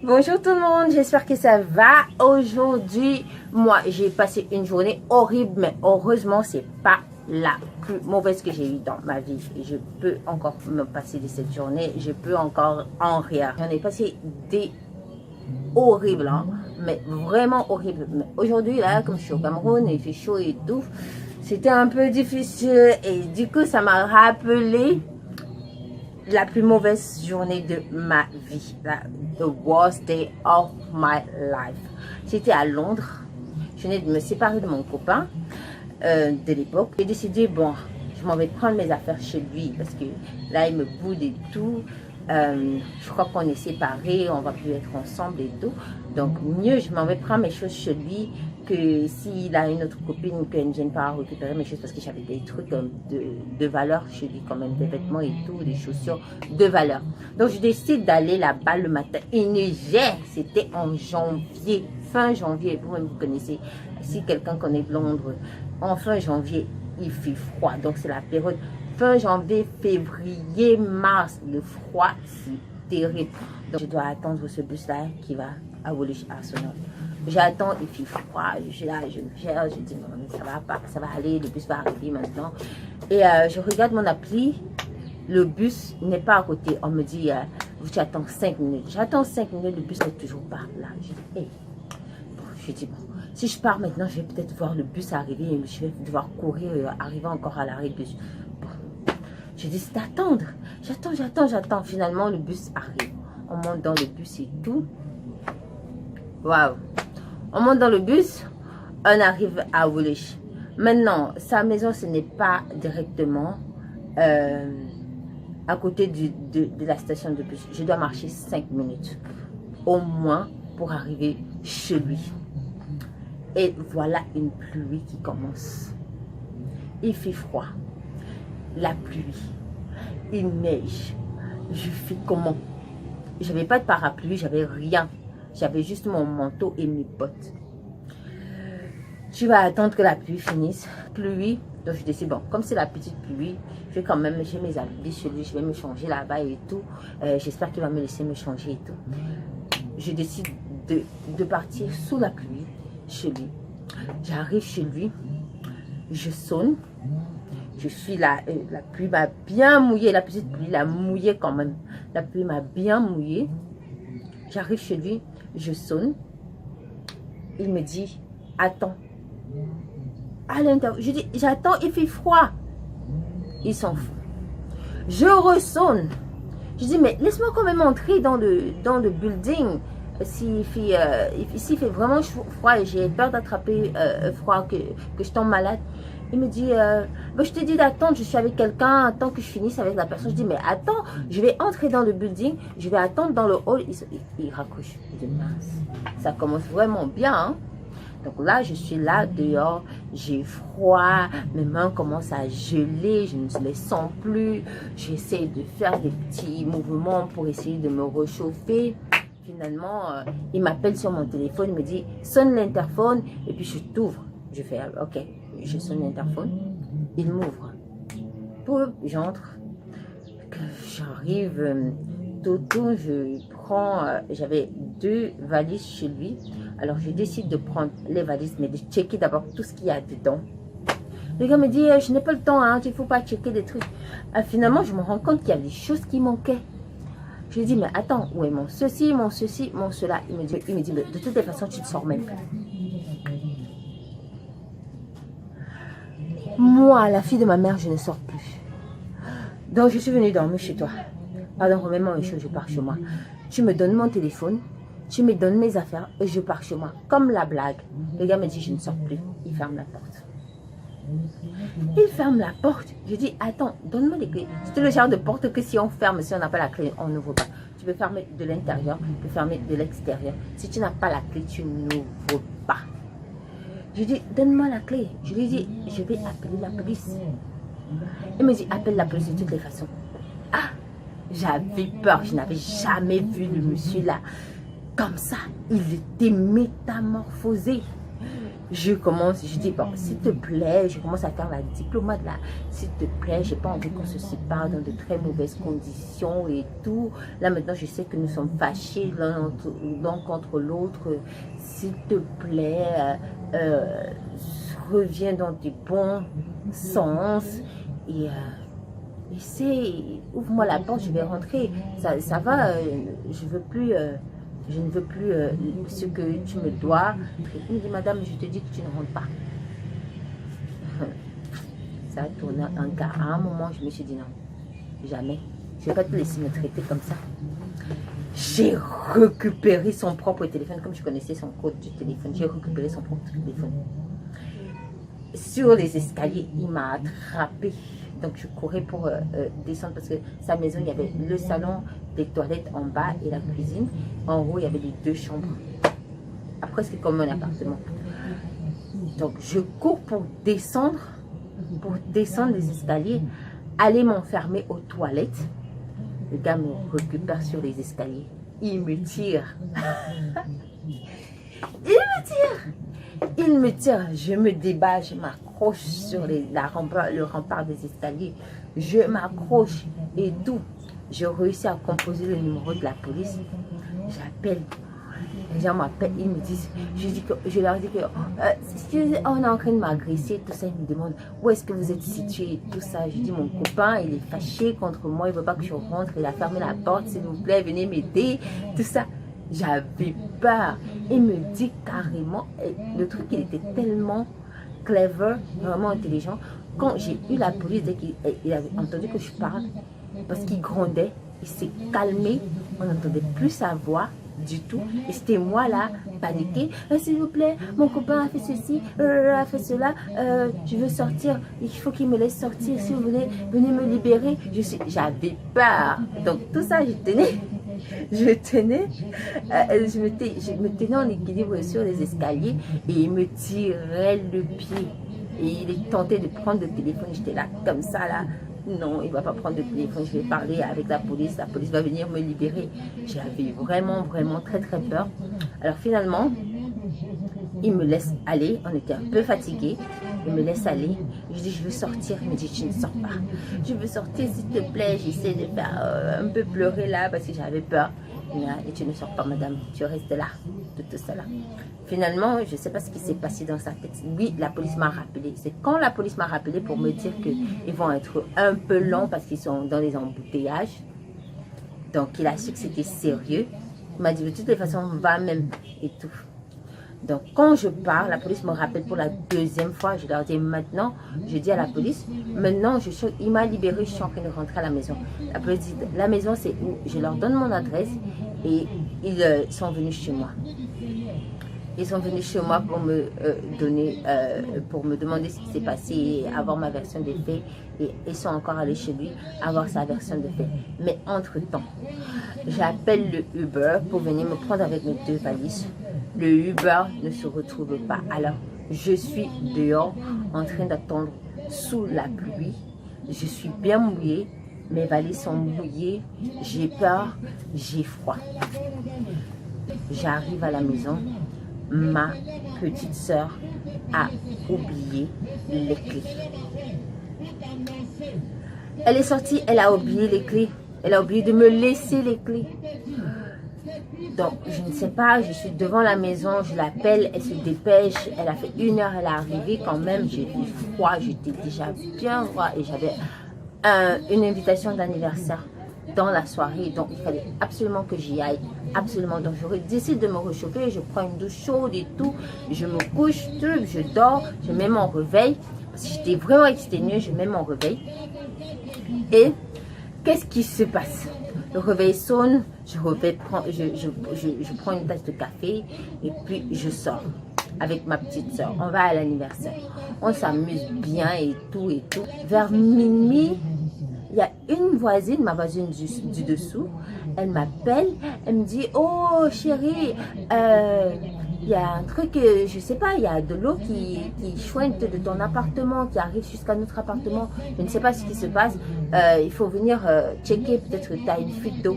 Bonjour tout le monde, j'espère que ça va. Aujourd'hui, moi j'ai passé une journée horrible, mais heureusement c'est pas la plus mauvaise que j'ai eue dans ma vie. Je peux encore me passer de cette journée, je peux encore en rire. J'en ai passé des horribles, hein, mais vraiment horribles. Mais aujourd'hui là, comme je suis au Cameroun, il fait chaud et tout, c'était un peu difficile et du coup ça m'a rappelé la plus mauvaise journée de ma vie, the worst day of my life. C'était à Londres. Je venais de me séparer de mon copain de l'époque. J'ai décidé, bon, je m'en vais prendre mes affaires chez lui parce que là, il me boude et tout. Je crois qu'on est séparés, on va plus être ensemble et tout. Donc, mieux, je m'en vais prendre mes choses chez lui que s'il a une autre copine, qu'elle ne gêne pas à récupérer mes choses parce que j'avais des trucs de valeur chez lui quand même, des vêtements et tout, des chaussures de valeur. Donc, je décide d'aller là-bas le matin. Il neigeait, c'était en janvier, fin janvier, vous-même vous connaissez, si quelqu'un connaît Londres, en fin janvier, il fait froid. Donc, c'est la période fin janvier, février, mars, le froid, c'est terrible. Donc, je dois attendre ce bus-là qui va à Woolwich Arsenal. J'attends, il fait froid, je suis là, je me gère, je dis non, mais ça va pas, ça va aller, le bus va arriver maintenant. Et je regarde mon appli, le bus n'est pas à côté. On me dit, tu attends 5 minutes. J'attends 5 minutes, le bus n'est toujours pas là. Je dis, hey. Bon, je dis, bon, si je pars maintenant, je vais peut-être voir le bus arriver et je vais devoir courir, arriver encore à l'arrêt de bus. Bon, je décide d'attendre. J'attends. Finalement, le bus arrive. On monte dans le bus et tout. Waouh! On monte dans le bus, on arrive à Woolwich. Maintenant, sa maison, ce n'est pas directement à côté de la station de bus. Je dois marcher 5 minutes au moins pour arriver chez lui. Et voilà une pluie qui commence. Il fait froid. La pluie. Il neige. Je fais comment? Je n'avais pas de parapluie, j'avais rien. J'avais juste mon manteau et mes bottes. Je vais attendre que la pluie finisse. Pluie. Donc je décide, bon, comme c'est la petite pluie, je vais quand même, j'ai mes habits chez lui, je vais me changer là-bas et tout. J'espère qu'il va me laisser me changer et tout. Je décide de partir sous la pluie chez lui. J'arrive chez lui. Je sonne. Je suis là. La pluie m'a bien mouillé. La petite pluie l'a mouillé quand même. La pluie m'a bien mouillé. J'arrive chez lui. Je sonne. Il me dit, attends. À l'intérieur. Je dis, j'attends, il fait froid. Il s'en fout. Je ressonne. Je dis, mais laisse-moi quand même entrer dans le building. S'il fait vraiment froid et j'ai peur d'attraper froid, que je tombe malade. Il me dit, bah, je te dis d'attendre, je suis avec quelqu'un, attends que je finisse avec la personne. Je dis, mais attends, je vais entrer dans le building, je vais attendre dans le hall. Il raccroche. Je dis, mince, ça commence vraiment bien. Hein? Donc là, je suis là dehors, j'ai froid, mes mains commencent à geler, je ne les sens plus. J'essaie de faire des petits mouvements pour essayer de me réchauffer. Finalement, il m'appelle sur mon téléphone, il me dit, sonne l'interphone, et puis je t'ouvre. Je fais, ok, je sonne l'interphone, il m'ouvre. J'entre, j'arrive, Toto, je prends, j'avais 2 valises chez lui. Alors je décide de prendre les valises, mais de checker d'abord tout ce qu'il y a dedans. Le gars me dit, je n'ai pas le temps, hein, il ne faut pas checker des trucs. Finalement, je me rends compte qu'il y a des choses qui manquaient. Je lui dis, mais attends, où est mon ceci, mon cela? Il me dit, mais de toutes les façons, tu ne sors même pas. Moi, la fille de ma mère, je ne sors plus. Donc, je suis venue dormir chez toi. Pardon, remets-moi une chose, je pars chez moi. Tu me donnes mon téléphone, tu me donnes mes affaires et je pars chez moi. Comme la blague. Le gars me dit, je ne sors plus. Il ferme la porte. Il ferme la porte. Je dis, attends, donne-moi les clés. C'est le genre de porte que si on ferme, si on n'a pas la clé, on n'ouvre pas. Tu peux fermer de l'intérieur, tu peux fermer de l'extérieur. Si tu n'as pas la clé, tu n'ouvres pas. Je dis, donne-moi la clé. Je lui dis, je vais appeler la police. Il me dit, appelle la police de toutes les façons. Ah, j'avais peur. Je n'avais jamais vu le monsieur là. Comme ça, il était métamorphosé. je commence, je dis, bon, s'il te plaît, je commence à faire la diplomate là, s'il te plaît, j'ai pas envie qu'on se sépare dans de très mauvaises conditions et tout. Là maintenant, je sais que nous sommes fâchés l'un contre l'autre. S'il te plaît, reviens dans tes bons sens et ouvre-moi la porte, je vais rentrer. Ça va, je veux plus... je ne veux plus ce que tu me dois. Il me dit, madame, je te dis que tu ne rentres pas. Ça a tourné un cas. À un moment, je me suis dit non, jamais. Je ne vais pas te laisser me traiter comme ça. J'ai récupéré son propre téléphone, comme je connaissais son code du téléphone. J'ai récupéré son propre téléphone. Sur les escaliers, il m'a attrapé. Donc je courais pour descendre parce que sa maison, il y avait le salon, des toilettes en bas et la cuisine. En haut, il y avait les 2 chambres. Après, c'est comme un appartement. Donc je cours pour descendre les escaliers, aller m'enfermer aux toilettes. Le gars me récupère sur les escaliers. Il me tire. Il me tire, je me débat, je m'accroche sur le rempart des escaliers. Je m'accroche et tout. J'ai réussi à composer le numéro de la police. J'appelle. Les gens m'appellent, ils me disent, je leur dis que on est en train de m'agresser, tout ça. Ils me demandent où est-ce que vous êtes situé, tout ça. Je dis, mon copain, il est fâché contre moi, il ne veut pas que je rentre, il a fermé la porte, s'il vous plaît, venez m'aider, tout ça. J'avais peur. Il me dit carrément, le truc, il était tellement clever, vraiment intelligent. Quand j'ai eu la police, dès qu'il avait entendu que je parle, parce qu'il grondait, il s'est calmé, on n'entendait plus sa voix du tout. Et c'était moi là, paniquée. S'il vous plaît, mon copain a fait ceci, a fait cela, je veux sortir, il faut qu'il me laisse sortir, si vous voulez, venez me libérer. J'avais peur. Donc tout ça, je me tenais en équilibre sur les escaliers et il me tirait le pied. Et il tentait de prendre le téléphone. J'étais là, comme ça, là. Non, il ne va pas prendre le téléphone. Je vais parler avec la police. La police va venir me libérer. J'avais vraiment, vraiment très, très peur. Alors finalement, il me laisse aller. On était un peu fatigués. Il me laisse aller. Je dis, je veux sortir. Il me dit, tu ne sors pas. Je veux sortir, s'il te plaît. J'essaie de faire un peu pleurer là parce que j'avais peur. Et tu ne sors pas, madame. Tu restes là. Tout ça là. Finalement, je ne sais pas ce qui s'est passé dans sa tête. Oui, la police m'a rappelé. C'est quand la police m'a rappelé pour me dire qu'ils vont être un peu longs parce qu'ils sont dans les embouteillages. Donc, il a su que c'était sérieux. Il m'a dit, de toutes les façons, on va même et tout. Donc, quand je pars, la police me rappelle pour la 2e fois. Je leur dis maintenant, je dis à la police, maintenant, il m'a libéré, je suis en train de rentrer à la maison. La police dit, la maison, c'est où? Je leur donne mon adresse et ils sont venus chez moi. Ils sont venus chez moi pour me pour me demander ce qui s'est passé et avoir ma version des faits. Et ils sont encore allés chez lui avoir sa version des faits. Mais entre-temps, j'appelle le Uber pour venir me prendre avec mes 2 valises. Le Uber ne se retrouve pas. Alors, je suis dehors en train d'attendre sous la pluie. Je suis bien mouillée. Mes valises sont mouillées. J'ai peur. J'ai froid. J'arrive à la maison. Ma petite soeur a oublié les clés. Elle est sortie, elle a oublié les clés. Elle a oublié de me laisser les clés. Donc, je ne sais pas, je suis devant la maison, je l'appelle, elle se dépêche. Elle a fait 1 heure, elle est arrivée quand même. J'ai eu froid, j'étais déjà bien froid et j'avais une invitation d'anniversaire dans la soirée. Donc, il fallait absolument que j'y aille. Absolument. Donc, j'aurais décidé de me réchauffer. Je prends une douche chaude et tout. Je me couche, je dors. Je mets mon réveil. Parce que j'étais vraiment exténuée. Je mets mon réveil. Et qu'est-ce qui se passe? Le réveil sonne. Je prends une tasse de café. Et puis, je sors avec ma petite soeur. On va à l'anniversaire. On s'amuse bien et tout et tout. Vers minuit, il y a une voisine, ma voisine du dessous, elle m'appelle, elle me dit, oh chérie, il y a un truc, je sais pas, il y a de l'eau qui chouette de ton appartement, qui arrive jusqu'à notre appartement, je ne sais pas ce qui se passe, il faut venir checker, peut-être que tu as une fuite d'eau.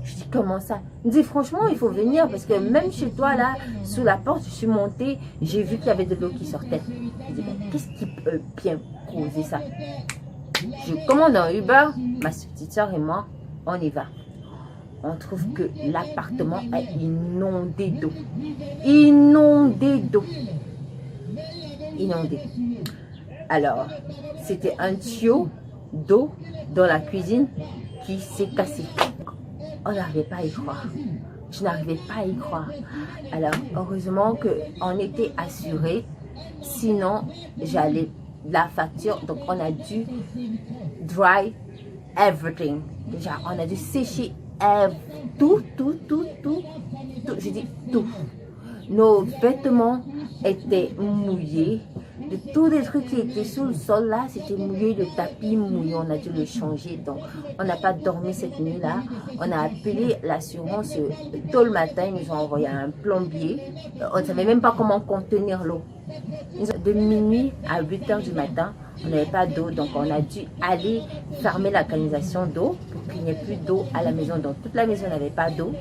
Je dis, comment ça? Il me dit, franchement, il faut venir parce que même chez toi, là, sous la porte, je suis montée, j'ai vu qu'il y avait de l'eau qui sortait. Je dis, qu'est-ce qui peut bien causer ça? Je commande un Uber, ma petite soeur et moi, on y va. On trouve que l'appartement est inondé d'eau. Inondé d'eau. Inondé. Alors, c'était un tuyau d'eau dans la cuisine qui s'est cassé. On n'arrivait pas à y croire. Je n'arrivais pas à y croire. Alors, heureusement qu'on était assurés. Sinon, j'allais la facture. Donc, on a dû dry everything. Déjà, on a dû sécher tout. Je dis tout. Nos vêtements étaient mouillés. De tous les trucs qui étaient sous le sol là, c'était mouillé, le tapis mouillé, on a dû le changer. Donc, on n'a pas dormi cette nuit-là. On a appelé l'assurance tôt le matin, ils nous ont envoyé un plombier. On ne savait même pas comment contenir l'eau. De minuit à 8 h du matin, on n'avait pas d'eau, donc on a dû aller fermer la canalisation d'eau pour qu'il n'y ait plus d'eau à la maison. Donc, toute la maison n'avait pas d'eau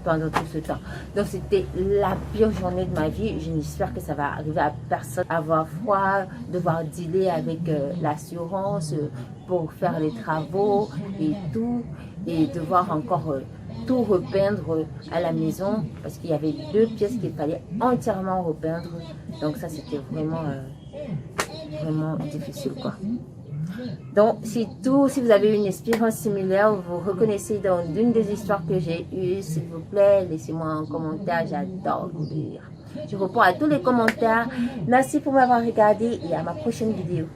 pendant tout ce temps. Donc c'était la pire journée de ma vie. J'espère que ça va arriver à personne. Avoir froid, devoir dealer avec l'assurance pour faire les travaux et tout, et devoir encore tout repeindre à la maison parce qu'il y avait 2 pièces qu'il fallait entièrement repeindre. Donc ça c'était vraiment vraiment difficile quoi. Donc, c'est tout. Si vous avez une expérience similaire, vous vous reconnaissez dans une des histoires que j'ai eues, s'il vous plaît, laissez-moi un commentaire. J'adore vous lire. Je réponds à tous les commentaires. Merci pour m'avoir regardé et à ma prochaine vidéo.